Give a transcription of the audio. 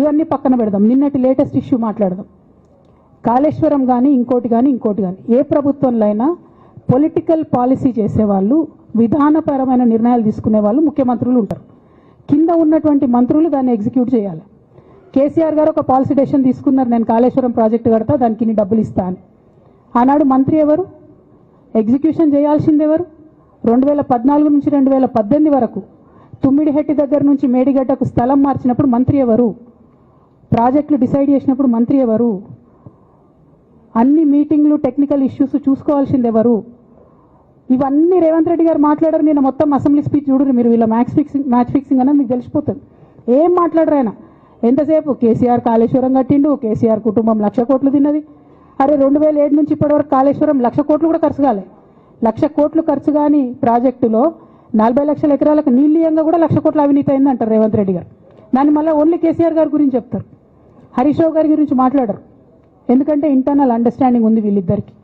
ఇవన్నీ పక్కన పెడదాం. నిన్నటి లేటెస్ట్ ఇష్యూ మాట్లాడదాం. కాళేశ్వరం కానీ ఇంకోటి కానీ ఏ ప్రభుత్వంలో అయినా పొలిటికల్ పాలసీ చేసేవాళ్ళు, విధానపరమైన నిర్ణయాలు తీసుకునే వాళ్ళు ముఖ్యమంత్రులు ఉంటారు. కింద ఉన్నటువంటి మంత్రులు దాన్ని ఎగ్జిక్యూట్ చేయాలి. కేసీఆర్ గారు ఒక పాలసీ డెసిషన్ తీసుకున్నారు, నేను కాళేశ్వరం ప్రాజెక్టు కడతా, దానికి ఇన్ని డబ్బులు ఇస్తా అని. ఆనాడు మంత్రి ఎవరు? ఎగ్జిక్యూషన్ చేయాల్సింది ఎవరు? 2014 నుంచి 2018 వరకు తుమ్మిడిహెట్టి దగ్గర నుంచి మేడిగడ్డకు స్థలం మార్చినప్పుడు మంత్రి ఎవరు? ప్రాజెక్టులు డిసైడ్ చేసినప్పుడు మంత్రి ఎవరు? అన్ని మీటింగ్లు, టెక్నికల్ ఇష్యూస్ చూసుకోవాల్సింది ఎవరు? ఇవన్నీ రేవంత్ రెడ్డి గారు మాట్లాడారు. నేను మొత్తం అసెంబ్లీ స్పీచ్ చూడరు మీరు, వీళ్ళ మ్యాచ్ ఫిక్సింగ్ అనేది మీకు తెలిసిపోతుంది. ఏం మాట్లాడరు ఆయన. ఎంతసేపు కేసీఆర్ కాళేశ్వరం కట్టిండు, కేసీఆర్ కుటుంబం 1,00,000 కోట్లు తిన్నది. అరే 2007 నుంచి ఇప్పటివరకు కాళేశ్వరం 1,00,000 కోట్లు కూడా ఖర్చు కాలే. 1,00,000 కోట్లు ఖర్చు కాని ప్రాజెక్టులో 40 లక్షల ఎకరాలకు నీళ్ళీయంగా కూడా 1,00,000 కోట్ల అవినీతి అయింది అంటారు రేవంత్ రెడ్డి గారు. దాన్ని మళ్ళీ ఓన్లీ కేసీఆర్ గారి గురించి చెప్తారు, హరీష్ రావు గారి గురించి మాట్లాడరు. ఎందుకంటే ఇంటర్నల్ అండర్స్టాండింగ్ ఉంది వీళ్ళిద్దరికి.